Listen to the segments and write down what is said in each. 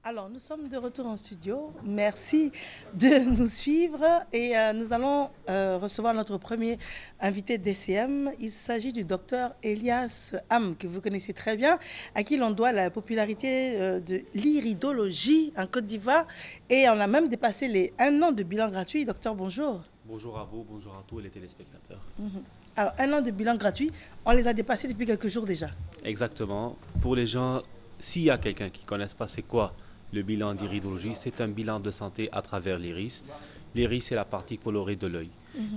Alors, nous sommes de retour en studio. Merci de nous suivre et nous allons recevoir notre premier invité DCM. Il s'agit du docteur Elias Ham, que vous connaissez très bien, à qui l'on doit la popularité de l'iridologie en Côte d'Ivoire. Et on a même dépassé les 1 an de bilan gratuit. Docteur, bonjour. Bonjour à vous, bonjour à tous les téléspectateurs. Alors, 1 an de bilan gratuit, on les a dépassés depuis quelques jours déjà. Exactement. Pour les gens, s'il y a quelqu'un qui ne connaisse pas c'est quoi le bilan d'iridologie, c'est un bilan de santé à travers l'iris. L'iris, c'est la partie colorée de l'œil.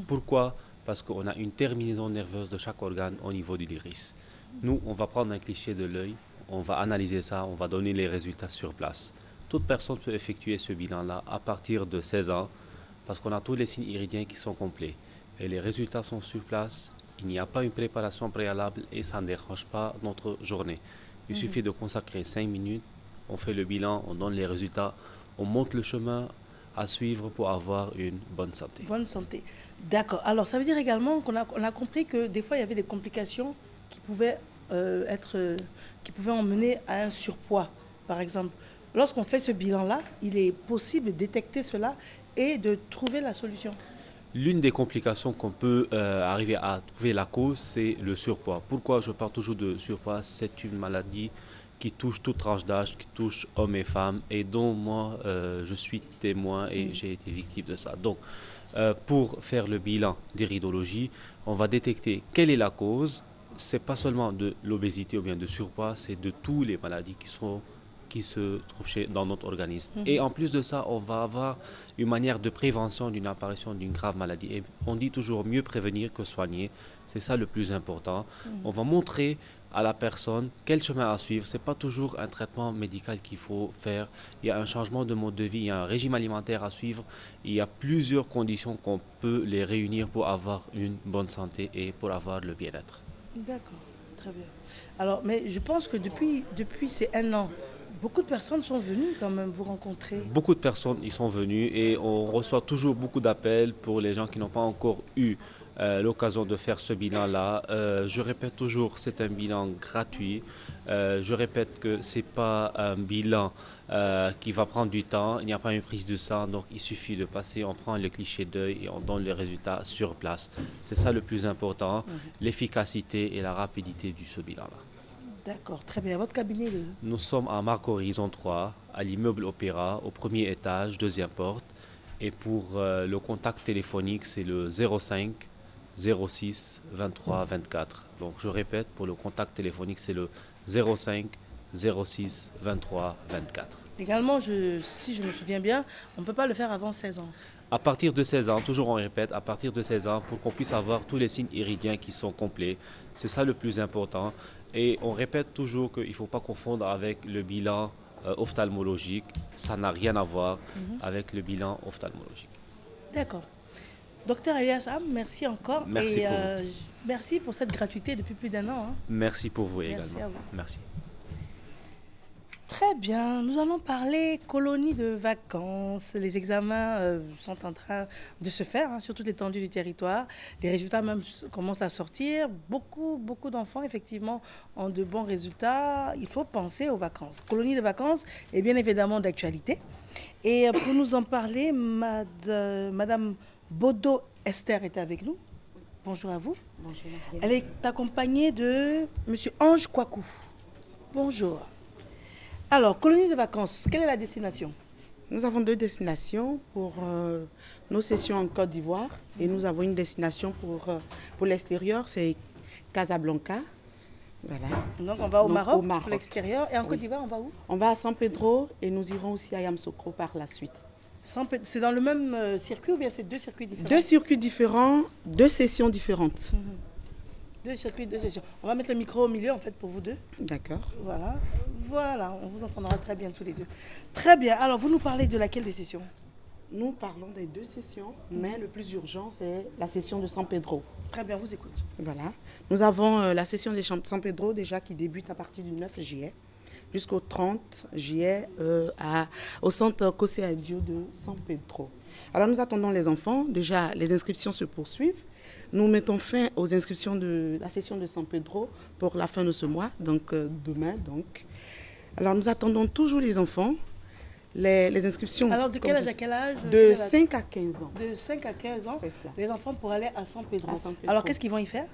Pourquoi? Parce qu'on a une terminaison nerveuse de chaque organe au niveau de l'iris. Nous, on va prendre un cliché de l'œil, on va analyser ça, on va donner les résultats sur place. Toute personne peut effectuer ce bilan-là à partir de 16 ans, parce qu'on a tous les signes iridiens qui sont complets. Et les résultats sont sur place, il n'y a pas une préparation préalable et ça ne dérange pas notre journée. Il suffit de consacrer 5 minutes, on fait le bilan, on donne les résultats, on monte le chemin à suivre pour avoir une bonne santé. Bonne santé. D'accord. Alors, ça veut dire également qu'on a compris que des fois, il y avait des complications qui pouvaient qui pouvaient emmener à un surpoids, par exemple. Lorsqu'on fait ce bilan-là, il est possible de détecter cela et de trouver la solution. L'une des complications qu'on peut arriver à trouver la cause, c'est le surpoids. Pourquoi je parle toujours de surpoids? C'est une maladie qui touche toute tranche d'âge, qui touche hommes et femmes, et dont moi, je suis témoin et j'ai été victime de ça. Donc, pour faire le bilan d'iridologie, on va détecter quelle est la cause. C'est pas seulement de l'obésité ou bien de surpoids, c'est de toutes les maladies qui se trouvent dans notre organisme. Et en plus de ça, on va avoir une manière de prévention d'une apparition d'une grave maladie. Et on dit toujours mieux prévenir que soigner. C'est ça le plus important. On va montrer à la personne quel chemin à suivre. Ce n'est pas toujours un traitement médical qu'il faut faire. Il y a un changement de mode de vie, il y a un régime alimentaire à suivre. Il y a plusieurs conditions qu'on peut les réunir pour avoir une bonne santé et pour avoir le bien-être. D'accord, très bien. Alors, mais je pense que depuis ces 1 an, beaucoup de personnes sont venues quand même vous rencontrer. Beaucoup de personnes y sont venues et on reçoit toujours beaucoup d'appels pour les gens qui n'ont pas encore eu l'occasion de faire ce bilan-là. Je répète toujours, c'est un bilan gratuit. Je répète que ce n'est pas un bilan qui va prendre du temps. Il n'y a pas une prise de sang, donc il suffit de passer, on prend le cliché d'œil et on donne les résultats sur place. C'est ça le plus important, l'efficacité et la rapidité de ce bilan-là. D'accord, très bien. Votre cabinet est où? Nous sommes à Marc Horizon 3, à l'immeuble Opéra, au premier étage, deuxième porte. Et pour le contact téléphonique, c'est le 05 06 23 24. Donc je répète, pour le contact téléphonique, c'est le 05 06 23 24. Également, si je me souviens bien, on ne peut pas le faire avant 16 ans. À partir de 16 ans, toujours on répète, à partir de 16 ans, pour qu'on puisse avoir tous les signes iridiens qui sont complets. C'est ça le plus important. Et on répète toujours qu'il ne faut pas confondre avec le bilan ophtalmologique. Ça n'a rien à voir avec le bilan ophtalmologique. D'accord. Docteur Elias Ham, merci encore. Merci pour vous. Merci pour cette gratuité depuis plus d'1 an. Merci pour vous Merci également. à vous. Merci. Très bien, nous allons parler colonie de vacances. Les examens sont en train de se faire sur toute l'étendue du territoire. Les résultats même commencent à sortir. Beaucoup d'enfants, effectivement, ont de bons résultats. Il faut penser aux vacances. Colonie de vacances est bien évidemment d'actualité. Et pour nous en parler, Madame Bodo Esther est avec nous. Bonjour à vous. Bonjour. Elle est accompagnée de Monsieur Ange Kwaku. Bonjour. Alors, colonie de vacances, quelle est la destination? Nous avons 2 destinations pour nos sessions en Côte d'Ivoire et nous avons une destination pour l'extérieur, c'est Casablanca. Voilà. Donc on va au Maroc, au Maroc pour l'extérieur. Et en Côte d'Ivoire, on va où? On va à San Pedro et nous irons aussi à Yamoussoukro par la suite. C'est dans le même circuit ou bien c'est 2 circuits différents? 2 circuits différents, 2 sessions différentes. 2 circuits, 2 sessions. On va mettre le micro au milieu en fait pour vous deux. D'accord. Voilà, on vous entendra très bien tous les deux. Très bien, alors vous nous parlez de laquelle des sessions? Nous parlons des 2 sessions, mais le plus urgent, c'est la session de San Pedro. Très bien, on vous écoute. Voilà. Nous avons la session de San Pedro déjà qui débute à partir du 9 juillet jusqu'au 30 juillet au centre Kosé Adio de San Pedro. Alors nous attendons les enfants. Déjà, les inscriptions se poursuivent. Nous mettons fin aux inscriptions de la session de San Pedro pour la fin de ce mois, donc demain. Alors nous attendons toujours les enfants. les inscriptions. Alors, de quel âge à quel âge? De 5 à 15 ans. De 5 à 15 ans, C'est cela. les enfants pourront aller à San Pedro. À San Pedro. Alors, qu'est-ce qu'ils vont y faire?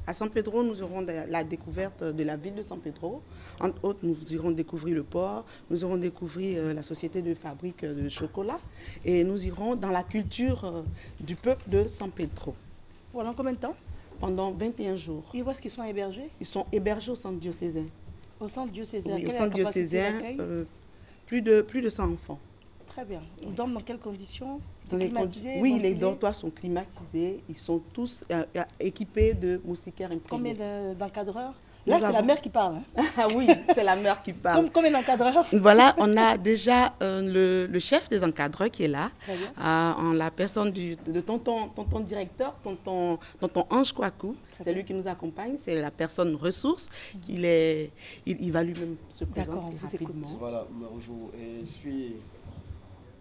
À San Pedro, nous aurons la découverte de la ville de San Pedro. Entre autres, nous irons découvrir le port, nous irons découvrir la société de fabrique de chocolat et nous irons dans la culture du peuple de San Pedro. Pendant combien de temps? Pendant 21 jours. Et où est-ce qu'ils sont hébergés? Ils sont hébergés au centre diocésain. Au centre diocésain. Oui, au Quelle est centre la capacité diocésain, d'accueil? plus de 100 enfants. Très bien. Ils dorment dans quelles conditions? Dans les Climatisés, oui, ventilés? les dortoirs sont climatisés. Ils sont tous équipés de moustiquaires Combien imprimés. d'encadreurs? Nous Là, c'est la avons- mère qui parle. Hein. Ah oui, c'est la mère qui parle. Combien d'encadreurs? Voilà, on a déjà le chef des encadreurs qui est là, Très bien. en la personne de tonton directeur, tonton Ange Kouakou. C'est lui qui nous accompagne, c'est la personne ressource. Il va lui-même se D'accord, on présenter vous écoute. rapidement. Voilà, bonjour. Je suis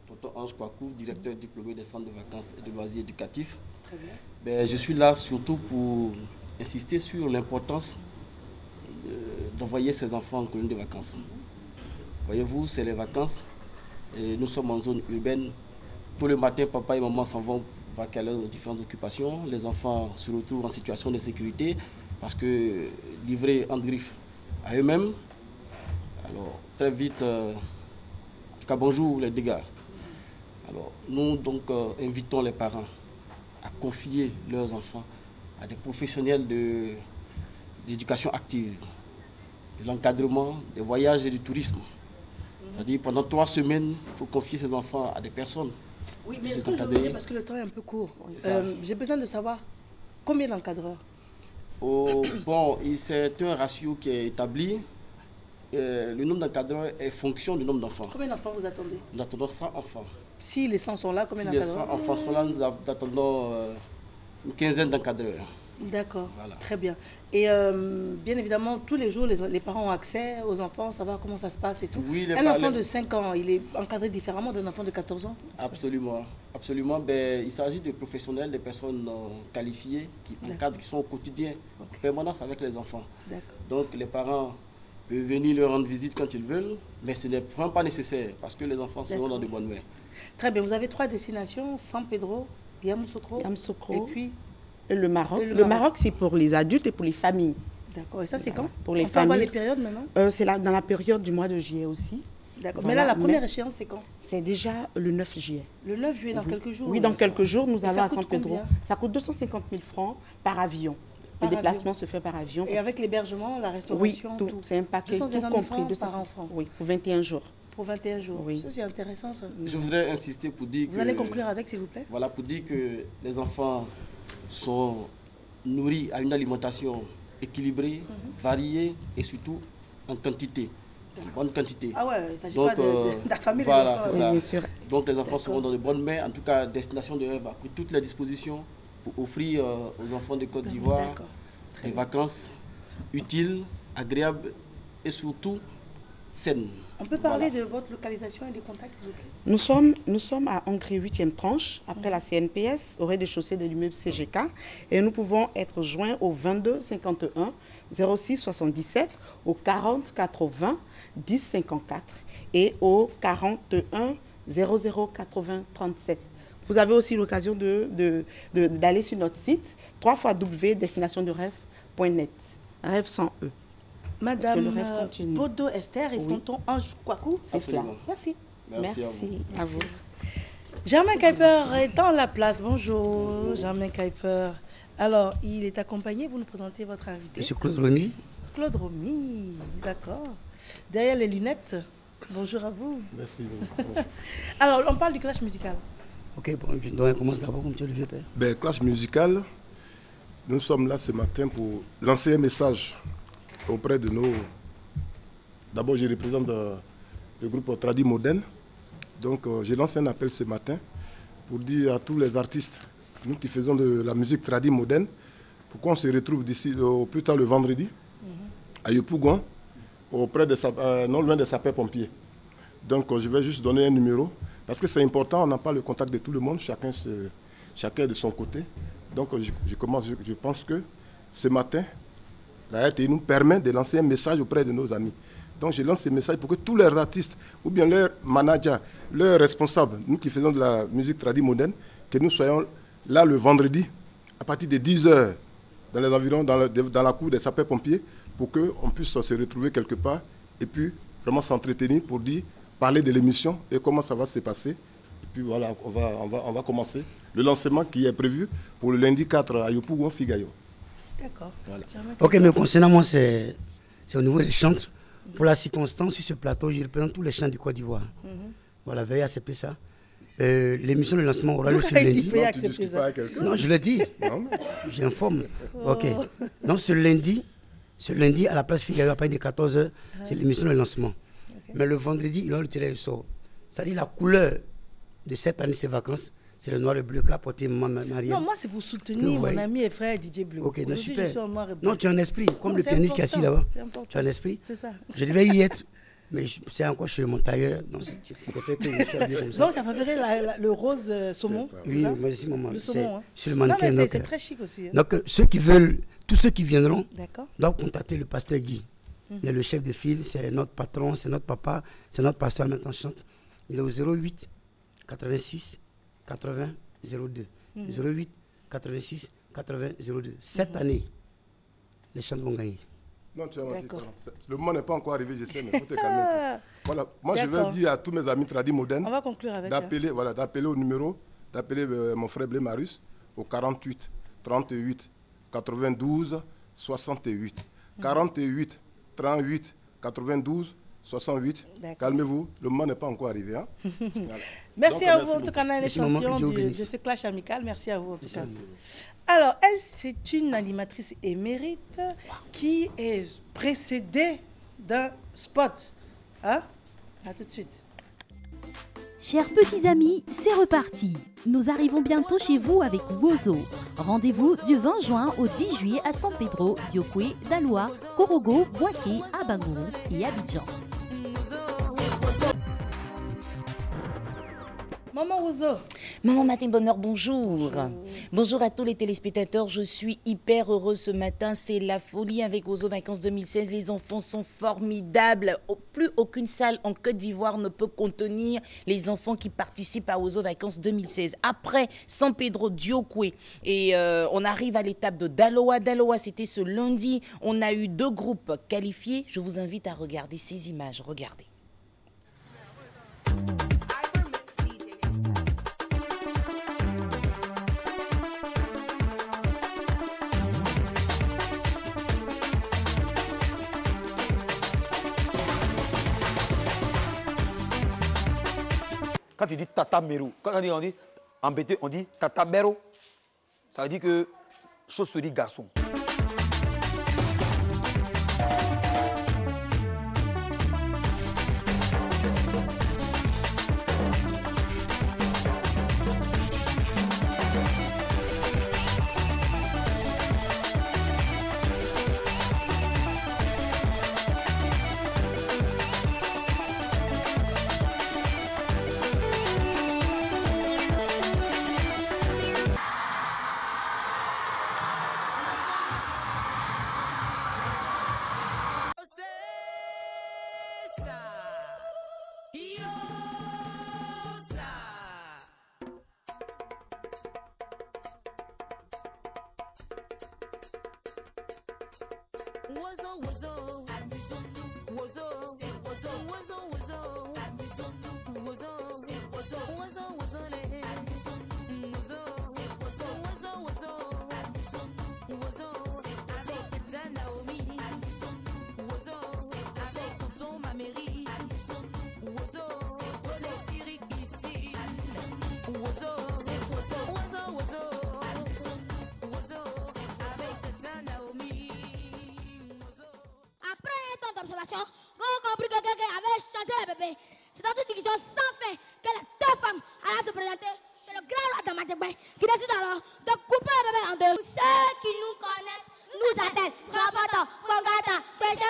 Tonton Ange Kouakou, directeur diplômé des centres de vacances et de loisirs éducatifs. Très bien. Je suis là surtout pour insister sur l'importance d'envoyer ses enfants en colonie de vacances. Voyez-vous, c'est les vacances et nous sommes en zone urbaine. Tous les matins, papa et maman s'en vont vaquer à leurs différentes occupations. Les enfants se retrouvent en situation de sécurité parce que livrés en griffe à eux-mêmes. Alors, très vite, en tout cas, bonjour les dégâts. Alors, nous donc invitons les parents à confier leurs enfants à des professionnels de l'éducation active, de l'encadrement, des voyages et du tourisme. C'est-à-dire pendant 3 semaines, il faut confier ses enfants à des personnes. Oui, mais C'est est-ce que je encadré. veux, parce que le temps est un peu court, C'est ça. j'ai besoin de savoir combien d'encadreurs? Bon, c'est un ratio qui est établi. Le nombre d'encadreurs est fonction du nombre d'enfants. Combien d'enfants vous attendez? Nous attendons 100 enfants. Si les 100 sont là, combien Si les 100 d'encadreurs? enfants sont là, nous attendons une quinzaine d'encadreurs. D'accord, Voilà. très bien. Et bien évidemment, tous les jours, les parents ont accès aux enfants, savoir comment ça se passe et tout. Oui, Un enfant de 5 ans, il est encadré différemment d'un enfant de 14 ans? Absolument. Absolument. Il s'agit de professionnels, de personnes qualifiées qui encadrent, qui sont au quotidien, en permanence avec les enfants. D'accord. Donc les parents peuvent venir leur rendre visite quand ils veulent, mais ce n'est vraiment pas nécessaire parce que les enfants seront dans de bonnes mains. Très bien, vous avez 3 destinations, San Pedro, Yamoussoukro, Yamoussoukro. et puis... Et le Maroc. Et le Le Maroc. Maroc, c'est pour les adultes et pour les familles. D'accord, et ça c'est quand? Pour les On peut avoir familles. les périodes maintenant? C'est dans la période du mois de juillet aussi. D'accord, Voilà, mais là, la première mais- échéance, c'est quand? C'est déjà le 9 juillet. Le 9 juillet, dans quelques jours? Oui, dans quelques jours, nous Et ça allons à coûte San Pedro. combien? Ça coûte 250 000 francs par avion. Par Le déplacement se fait par avion. Et avec l'hébergement, la Oui, restauration, tout. tout. C'est un paquet tout 250 000 compris. francs 200 par enfant. Oui, pour 21 jours. Pour 21 jours. Oui. Ça, c'est intéressant, ça. Je voudrais insister pour dire Vous allez conclure avec, s'il vous plaît? Voilà, pour dire que les enfants sont nourris à une alimentation équilibrée, variée et surtout en quantité, en bonne quantité. Ah ouais, il ne s'agit Donc, pas d'affamer voilà, les enfants. c'est ça. Bien sûr. Donc les enfants seront dans de bonnes mains. En tout cas, Destination de Rêve a pris toutes les dispositions pour offrir aux enfants de Côte d'Ivoire D'accord. des vacances utiles, agréables et surtout saines. On peut parler de votre localisation et des contacts, s'il vous plaît? Nous sommes à Hongrie 8e tranche, après la CNPS, au rez-de-chaussée de l'immeuble CGK. Et nous pouvons être joints au 22 51 06 77, au 40 80 10 54 et au 41 00 80 37. Vous avez aussi l'occasion d'aller sur notre site www.destinationderêve.net. Rêve sans E. Parce que le Madame rêve continue. Bodo Esther et Oui. tonton Ange Kouakou. C'est cela. Absolument. Merci. Merci à vous. à vous. Germain Kuiper est dans la place. Bonjour, Germain Kuiper. Alors, il est accompagné, vous nous présentez votre invité. Monsieur Claude Remy. Claude Romy, d'accord. Derrière les lunettes, bonjour à vous. Merci. Alors, on parle du clash musical. Ok, bon, donc on commence d'abord comme tu le veux, père. Clash musical, nous sommes là ce matin pour lancer un message auprès de nos... D'abord, je représente le groupe Tradi Moderne. Donc, j'ai lancé un appel ce matin pour dire à tous les artistes, nous qui faisons de la musique Tradi Moderne, pour qu'on se retrouve d'ici au plus tard le vendredi, à Yopougon, auprès de non loin des sapeurs-pompiers. Donc, je vais juste donner un numéro, parce que c'est important, on n'a pas le contact de tout le monde, chacun de son côté. Donc, je pense que ce matin, la RTI nous permet de lancer un message auprès de nos amis. Donc je lance ces messages pour que tous les artistes, ou bien leurs managers, leurs responsables, nous qui faisons de la musique traditionnelle moderne, que nous soyons là le vendredi, à partir de 10h, dans les environs, dans la cour des sapeurs-pompiers, pour qu'on puisse se retrouver quelque part et puis vraiment s'entretenir pour parler de l'émission et comment ça va se passer. Et puis voilà, on va commencer le lancement qui est prévu pour le lundi 4 à Yopougon, Figayo. D'accord. Voilà. Ok, mais concernant moi, c'est au niveau des chantres. Pour la circonstance, sur ce plateau, je représente tous les chants du Côte d'Ivoire. Voilà, veuillez accepter ça. L'émission de lancement aura lieu ce lundi. Non, je le dis. J'informe. Ok. Donc ce lundi, à la place Figaro, à partir de 14h, c'est l'émission de lancement. Mais le vendredi, il aura le tirage au sort. C'est-à-dire la couleur de cette année, ces vacances, c'est le noir et bleu qu'a porté Marielle. Non, moi c'est pour soutenir mon ami et frère Didier Bleu. Ok, non, super. Non, tu as un esprit, comme le pianiste qui est assis là-bas. Tu as un esprit. C'est ça. Je devais y être, mais c'est encore chez mon tailleur. Donc, tu préfères que je sois habillé comme ça. Non, j'ai préféré le rose saumon. Oui, moi aussi, maman. Le saumon. C'est le mannequin. Non, mais c'est très chic aussi. Donc, tous ceux qui viendront doivent contacter le pasteur Guy. Il est le chef de file, c'est notre patron, c'est notre papa, c'est notre pasteur maintenant chante. Il est au 08 86 80 02. 08 86 80 02. Cette année, les chants vont gagner. Non, tu as menti. Le moment n'est pas encore arrivé, je sais, mais il faut te calmer. Voilà. Moi, je vais dire à tous mes amis tradis modernes d'appeler au numéro, d'appeler mon frère Blé Marius au 48 38 92 68. 48 38 92 68. Calmez-vous, le moment n'est pas encore arrivé. Hein? Voilà. Merci à vous, en tout cas, on a un échantillon de ce clash amical. Merci à vous, en tout cas. Alors, elle, c'est une animatrice émérite qui est précédée d'un spot. Hein? À tout de suite. Chers petits amis, c'est reparti. Nous arrivons bientôt chez vous avec Wozo. Rendez-vous du 20 juin au 10 juillet à San Pedro, Diokwe, Daloa, Korogo, Bouaké, Abangourou et Abidjan. Maman Wozo. Maman Matin Bonheur, bonjour. Bonjour à tous les téléspectateurs. Je suis hyper heureuse ce matin. C'est la folie avec Wozo Vacances 2016. Les enfants sont formidables. Plus aucune salle en Côte d'Ivoire ne peut contenir les enfants qui participent à Wozo Vacances 2016. Après San Pedro, Diokwe, et on arrive à l'étape de Daloa. Daloa, c'était ce lundi. On a eu 2 groupes qualifiés. Je vous invite à regarder ces images. Regardez. Quand tu dis Tata Mero, quand on dit embêté, on dit Tata Mero. Ça veut dire que chose se dit garçon. Quand compris que quelqu'un avait changé le bébé, c'est dans une discussion sans fin que les 2 femmes allaient se présenter chez le grand roi de Madjagbe qui décide alors de couper le bébé en 2. Ceux qui nous connaissent nous appellent Rapata, Mongata, Péché.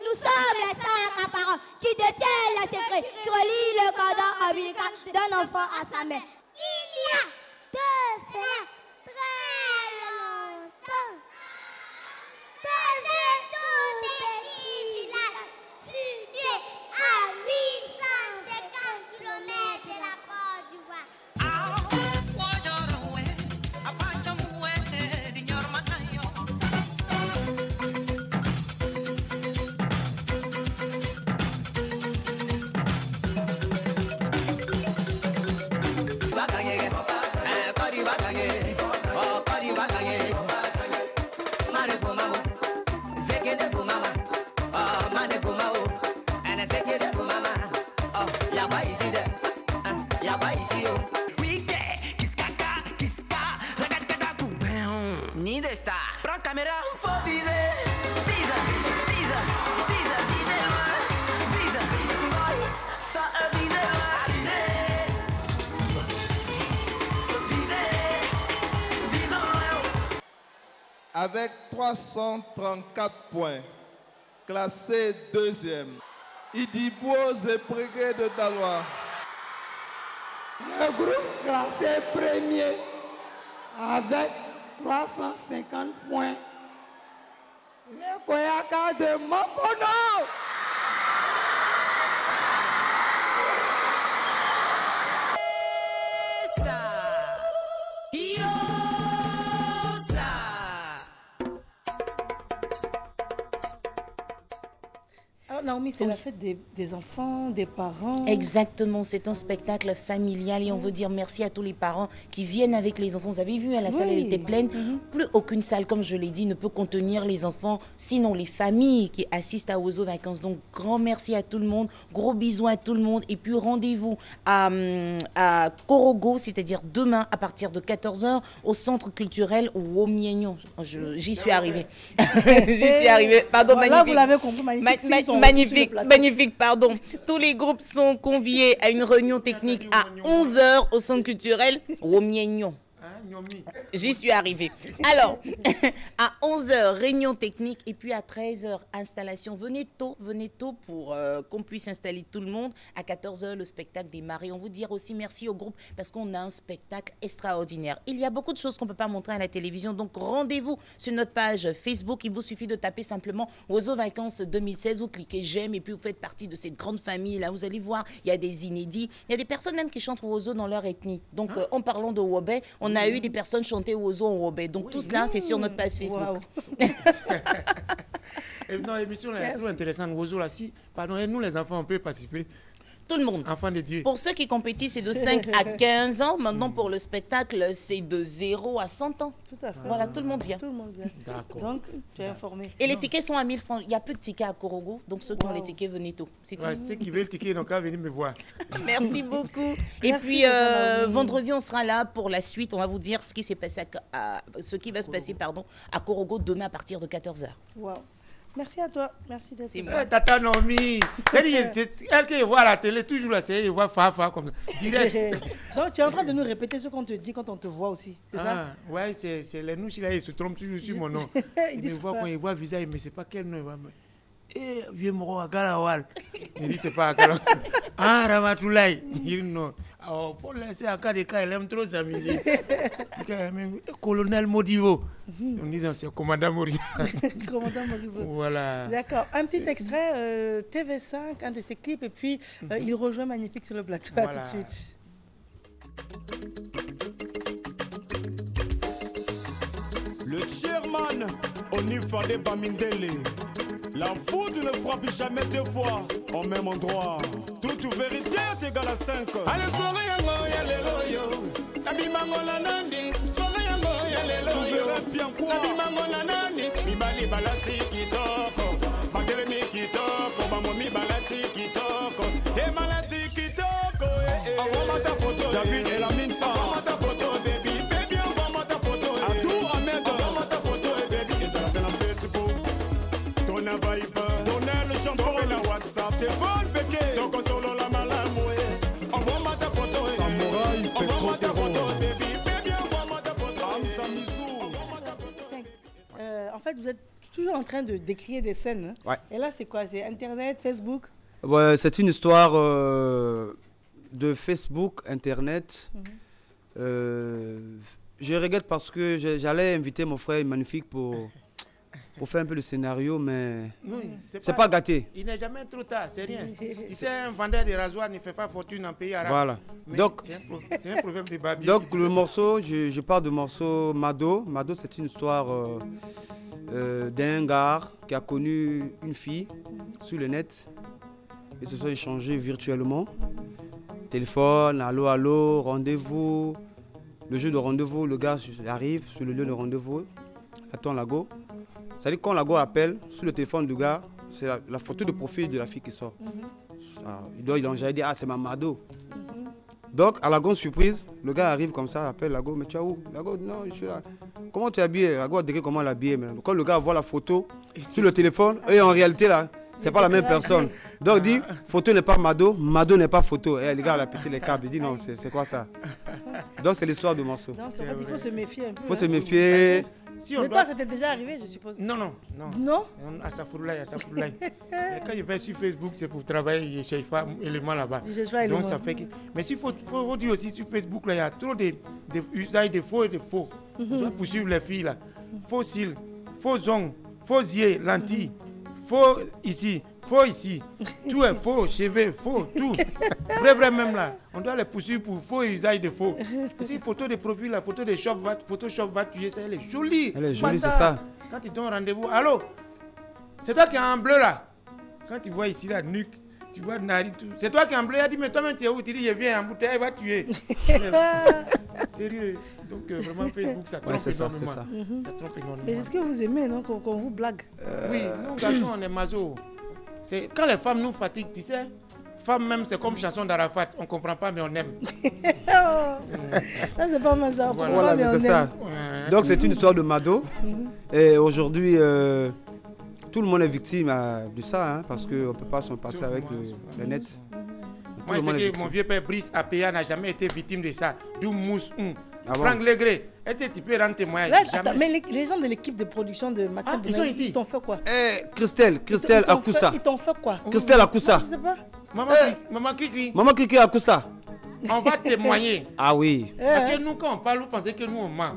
Nous sommes les saints parents qui détiennent les secrets, qui relient le cordon ombilical d'un enfant à sa mère. Il y a de cela très longtemps, dans un tout petit village, avec 334 points. Classé deuxième. Idibo Zéprégé de Daloa. Le groupe classé premier avec 350 points. Le Koyaka de Makono. Naomi, c'est la fête des enfants, des parents. Exactement, c'est un spectacle familial et on veut dire merci à tous les parents qui viennent avec les enfants. Vous avez vu, la salle elle était pleine. Plus aucune salle, comme je l'ai dit, ne peut contenir les enfants, sinon les familles qui assistent à Ozo Vacances. Donc, grand merci à tout le monde, gros bisous à tout le monde. Et puis, rendez-vous à Korogo, c'est-à-dire demain à partir de 14h au centre culturel Womienyo. J'y suis arrivée. J'y suis arrivée. Pardon, voilà, magnifique. Vous l'avez compris, magnifique. Magnifique, pardon. Tous les groupes sont conviés à une réunion technique à 11h au centre culturel Womienyo. J'y suis arrivée. Alors, à 11h, réunion technique et puis à 13h, installation. Venez tôt pour qu'on puisse installer tout le monde. À 14h, le spectacle démarre. Et on vous dire aussi merci au groupe parce qu'on a un spectacle extraordinaire. Il y a beaucoup de choses qu'on ne peut pas montrer à la télévision. Donc, rendez-vous sur notre page Facebook. Il vous suffit de taper simplement Ozo Vacances 2016. Vous cliquez j'aime et puis vous faites partie de cette grande famille. Là, vous allez voir, il y a des inédits. Il y a des personnes même qui chantent Ozo dans leur ethnie. Donc, en parlant de Wobé, on a eu des personnes chanter Ozo en Wobé. Donc tout cela, c'est sur notre page Facebook. Non, l'émission est trop intéressante. Ozo là, si, pardon, et nous les enfants, on peut participer. Tout le monde. Enfants de Dieu. Pour ceux qui compétissent, c'est de 5 à 15 ans. Maintenant, pour le spectacle, c'est de 0 à 100 ans. Tout à fait. Voilà, tout le monde vient. Tout le monde vient. D'accord. Donc, tu es informé. Et les tickets sont à 1000 francs. Il n'y a plus de tickets à Korogo. Donc, ceux qui ont les tickets, venez tôt. C'est tout. Ceux qui veulent le ticket, donc, venir me voir. Merci beaucoup. Et puis, vendredi, on sera là pour la suite. On va vous dire ce qui s'est passé ce qui va se passer à Korogo demain à partir de 14h. Wow. Merci à toi. Merci d'être là. Tata Naomi. Elle qui voit la télé, toujours là, elle voit Fafa comme ça. Direct. Donc, tu es en train de nous répéter ce qu'on te dit quand on te voit aussi. C'est ça? Ouais, c'est les nous, là, ils se trompent toujours sur mon nom. Ils me voient quand ils voient le visage, mais c'est pas quel nom. Eh, vieux moro à Garawal. Il dit, c'est pas à Garawal. Ah, Ramatoulaye. Il dit, non. Alors, faut laisser à cas des cas, il aime trop s'amuser. Colonel Modivo. On dit, c'est commandant Modivo. Commandant Modivo. Voilà. D'accord. Un petit extrait, TV5, un de ses clips, et puis il rejoint Magnifique sur le plateau. Voilà. À tout de suite. Le chairman, Onifade Bamindele. La foudre ne frappe jamais deux fois au même endroit. Toute vérité est égale à 5. Allez, soirée, yango, Abimango la nandi, soirée, yango, Abimango la nandi, Mibali balati kitoko, Magelemi kitoko, Bamomi balati kitoko, et malati kitoko, envoie ta photo, David et la mine, envoie ta photo, baby, baby, envoie ta photo, à tout Ahmed, envoie ta photo, baby, ils ont appelé en Facebook. Donna Viber, donna le champion et la WhatsApp. Stéphane Béquet, donc solo la malamoué. Envoie-moi ta photo, Samouraï, envoie-moi ta photo, baby, baby, envoie-moi ta photo. En fait, vous êtes toujours en train de décrire des scènes. Hein? Ouais. Et là, c'est quoi? C'est Internet, Facebook? Ouais, c'est une histoire de Facebook, Internet. Je regrette parce que j'allais inviter mon frère Magnifique pour faire un peu le scénario, mais c'est pas gâté. Il n'est jamais trop tard, c'est rien. Tu sais, un vendeur de rasoir ne fait pas fortune en pays arabe. Voilà. Donc, c'est un problème de babier. Donc, le morceau, je parle du morceau Mado. Mado, c'est une histoire d'un gars qui a connu une fille sur le net. Ils se sont échangés virtuellement. Téléphone, allô, rendez-vous. Le jeu de rendez-vous, le gars arrive sur le lieu de rendez-vous, attend la go. C'est-à-dire quand la go appelle, sur le téléphone du gars, c'est la photo de profil de la fille qui sort. Il doit dire, ah c'est ma Mado. Donc à la grande surprise, le gars arrive comme ça, appelle la go, mais tu es où? La go, non, je suis là. Comment tu es habillé? La go a décrit comment elle est habillée. Quand le gars voit la photo sur le téléphone, et en réalité là, c'est pas la même personne. Donc il dit, photo n'est pas Mado, Mado n'est pas photo. Et le gars a pété les câbles, il dit non, c'est quoi ça? Donc c'est l'histoire du morceau. Donc il faut se méfier un peu. Il faut se méfier. Si on Mais doit... toi, ça t'est déjà arrivé, je suppose. Non, non, non. Non? À Safourlaï. Quand je vais sur Facebook, c'est pour travailler, je ne cherche pas éléments là-bas. Donc ça fait que... Mais s'il faut dire aussi sur Facebook, là, il y a trop d'usages de faux et de faux. On doit poursuivre les filles là. Faux cils, faux ongles, faux yeux, lentilles, faux ici, faux ici. Tout est faux, cheveux, faux, tout. Vrai même là. On doit les poursuivre pour faux usage de faux. Parce que photo de profil, la photo de Photoshop va tuer ça, elle est jolie. Elle est jolie, c'est ça. Quand ils donnent rendez-vous, allô, c'est toi qui es en bleu là. Quand tu vois ici la nuque, tu vois Nari, tout. C'est toi qui es en bleu, il a dit, mais toi-même tu es où? Tu dis, je viens en bouteille, il va tuer. Sérieux. Donc vraiment Facebook, ça trompe énormément. Ça trompe énormément. Mais est-ce que vous aimez, non, qu'on vous blague? Oui, nous garçons, on est maso. C'est quand les femmes nous fatiguent, tu sais. Femme même, c'est comme chanson d'Arafat. On ne comprend pas, mais on aime. Ça, c'est pas mal ça. Voilà, mais c'est ça. Donc, c'est une histoire de Mado. Et aujourd'hui, tout le monde est victime de ça, hein, parce qu'on ne peut pas s'en passer avec le net. Moi, je sais que mon vieux père Brice Apéa n'a jamais été victime de ça. Du mousse. Franck Bon? Legré, est-ce que tu peux rendre témoignage? Attends, mais les gens de l'équipe de production de Matin ils sont ici. Ils t'ont fait quoi? Christelle Akoussa. Ils t'ont fait quoi? Christelle Akoussa. Je sais pas. Maman Cricri. Maman Cricri Akoussa. On va témoigner. Ah oui. Parce que nous, quand on parle, vous pensez que nous, on ment.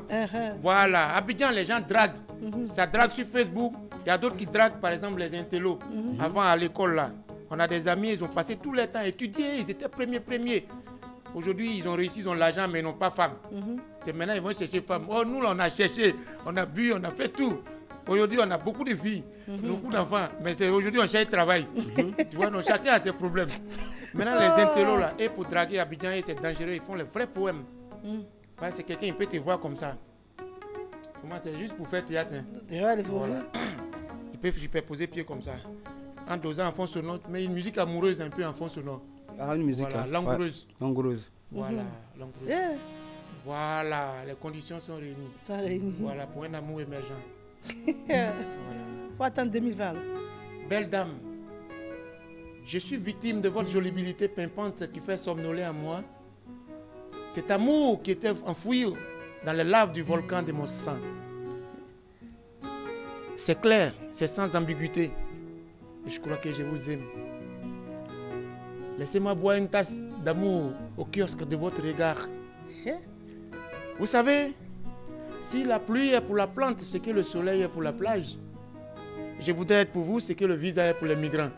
Voilà. Abidjan, les gens draguent. Ça drague sur Facebook. Il y a d'autres qui draguent, par exemple, les intellos. Avant, à l'école, là, on a des amis, ils ont passé tout le temps à étudier. Ils étaient premiers. Aujourd'hui, ils ont réussi, ils ont l'argent, mais ils n'ont pas femme. C'est maintenant, ils vont chercher femme. Oh, nous, là, on a cherché. On a bu, on a fait tout. Aujourd'hui, on a beaucoup de filles, beaucoup d'enfants. Mais aujourd'hui, on cherche travail. Tu vois, donc, chacun a ses problèmes. Maintenant, les intellos, là, et pour draguer Abidjan, c'est dangereux. Ils font les vrais poèmes. C'est quelqu'un, il peut te voir comme ça. Comment c'est juste pour faire théâtre. Voilà. Il peut superposer pied comme ça. En dosant en fond sonore, mais une musique amoureuse un peu en fond sonore. Ah, une musique. Voilà, langoureuse. Ouais. Langoureuse. Voilà, langoureuse. Voilà, les conditions sont réunies. Voilà, pour un amour émergent. Voilà. Faut attendre 2020. Là. Belle dame, je suis victime de votre jolibilité pimpante qui fait somnoler en moi. Cet amour qui était enfoui dans les laves du volcan de mon sang. C'est clair, c'est sans ambiguïté. Et je crois que je vous aime. Laissez-moi boire une tasse d'amour au kiosque de votre regard. Vous savez, si la pluie est pour la plante, c'est que le soleil est pour la plage. Je voudrais être pour vous ce que le visa est pour les migrants.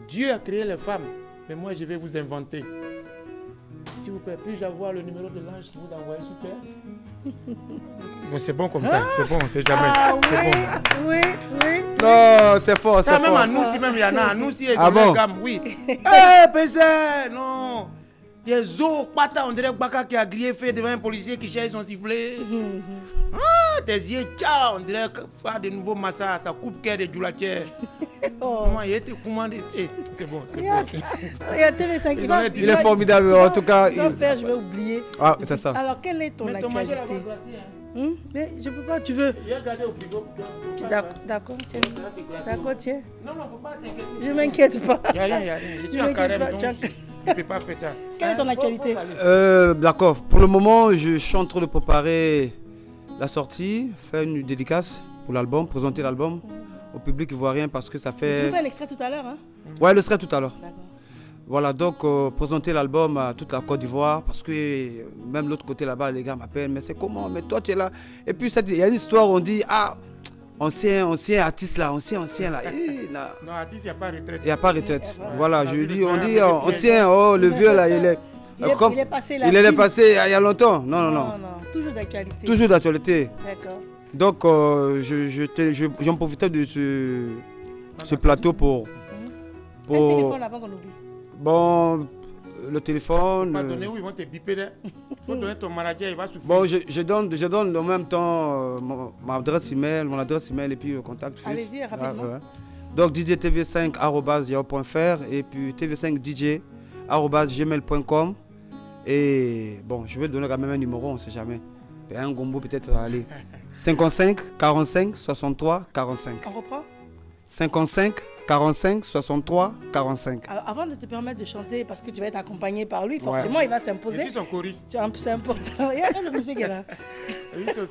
Dieu a créé les femmes, mais moi je vais vous inventer. S'il vous plaît, puis-je avoir le numéro de l'ange qui vous a envoyé sur terre? Bon, c'est bon comme ça, c'est bon, c'est jamais. C'est bon. Oui. Non, c'est fort, c'est ça, fort. même à nous, si même il y en a, nous, si ils Ah ont bon? la gamme, oui. Baiser, non. Des os, pata, on dirait Baka qui a grillé fait devant un policier qui cherche son sifflet. Tes yeux, ciao, on dirait faire de nouveaux massages, ça coupe cœur de Djoulaker. Moi, il était commandé. C'est bon, c'est bon. Il y a TV5. Il est formidable, en tout cas. Je vais oublier. Ah, c'est ça. Alors, quelle est ton actualité? Mais je peux pas, tu veux. Il a gardé au frigo. D'accord, tiens. D'accord, tiens. Non, faut pas t'inquiéter. Je m'inquiète pas. Il n'y a rien. Je suis en carême, donc je ne peux pas faire ça. Quelle est ton actualité? D'accord. Pour le moment, je suis en train de préparer la sortie, faire une dédicace pour l'album, présenter l'album au public ivoirien parce que ça fait... Tu fais un extrait tout à l'heure, hein? Ouais, le serait tout à l'heure. D'accord. Voilà, donc présenter l'album à toute la Côte d'Ivoire parce que même l'autre côté là-bas, les gars m'appellent, mais c'est comment? Mais toi, tu es là. Et puis, il y a une histoire, on dit, ah, ancien artiste là, ancien là. Non, artiste, il n'y a pas de retraite. Il n'y a pas de retraite. Voilà, je dis, on dit ancien, oh, le vieux là, il est... Il est passé là. Il est passé il y a longtemps. Non. Toujours d'actualité. Toujours d'actualité. D'accord. Donc, j'en profitais de ce plateau pour... Un téléphone avant qu'on oublie. Bon, le téléphone... Pas donner où ils vont te biper. Il faut donner ton manager, il va souffrir. Bon, je donne en même temps mon adresse email et puis le contact. Allez-y, rapidement. Ouais. Donc, djtv5@yahoo.fr et puis tv5dj@gmail.com. Et bon, je vais donner quand même un numéro, on ne sait jamais. Un gombo peut-être aller. 55 45 63 45. On reprend? 55 45 63 45. Alors, avant de te permettre de chanter, parce que tu vas être accompagné par lui, forcément il va s'imposer. Je suis son choriste. C'est important. Il y a le musique là.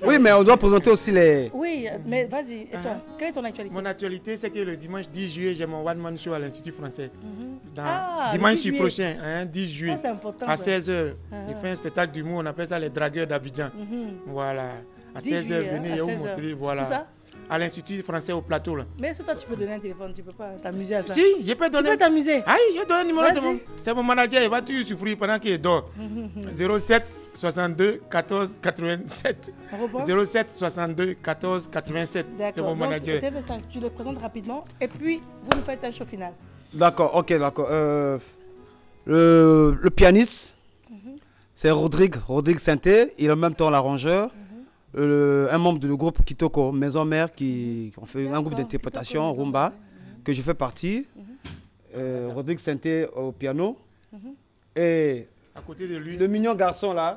Oui, mais on doit présenter aussi les... Oui, mais vas-y. Et toi, quelle est ton actualité? Mon actualité, c'est que le dimanche 10 juillet, j'ai mon one-man show à l'Institut français. Ah, dimanche prochain, 10 juillet, c'est important, à ça. 16h. Il fait un spectacle d'humour, on appelle ça les dragueurs d'Abidjan. Voilà. À 16h, venez vous montrer. Voilà. Où ça? À l'Institut français au plateau. Là. Mais est-ce que toi, tu peux donner un téléphone? Tu peux pas t'amuser à ça? Si, je peux donner. Tu peux t'amuser? Ah, il donne un numéro de mon... C'est mon manager, il va toujours souffrir pendant qu'il dort. 07 62 14 87. 07 62 14 87. C'est mon manager. Donc, TV5, tu le présentes rapidement et puis vous nous faites un show final. D'accord, ok, d'accord. Le pianiste, c'est Rodrigue Sainté, il est en même temps l'arrangeur. Un membre du groupe Kitoko, Maison Mère, qui ont fait un groupe d'interprétation, Rumba, que je fais partie. Rodrigue Sainté au piano. Et à côté de lui, le mignon garçon là,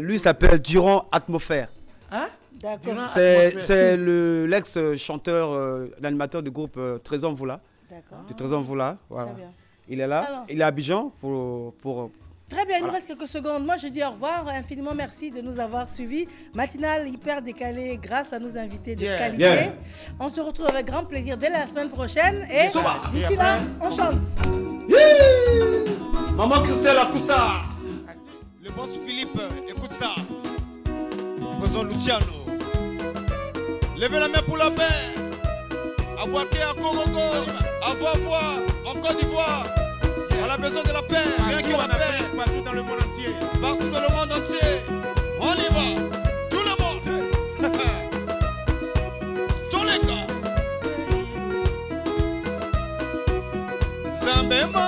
lui s'appelle Durand Atmosphère. Hein? D'accord. C'est l'ex-chanteur, l'animateur du groupe Trésor Mvoula. D'accord. De Trésor Mvoula, voilà. Très bien. Il est là, Alors. il est à Abidjan pour Très bien, il nous reste quelques secondes. Moi, je dis au revoir. Infiniment merci de nous avoir suivis. Matinale hyper décalée grâce à nos invités de qualité. On se retrouve avec grand plaisir dès la semaine prochaine. Et d'ici là, on chante. Maman Christelle Akoussa. Le boss Philippe, écoute ça. Président Luciano. Levez la main pour la paix. À Boaké, à Korogo, à Voix, en Côte d'Ivoire. On a besoin de la paix, rien que la paix. Partout dans le monde entier. Partout dans le monde entier. On y va. Tout le monde. Tous les gars. Zambéma.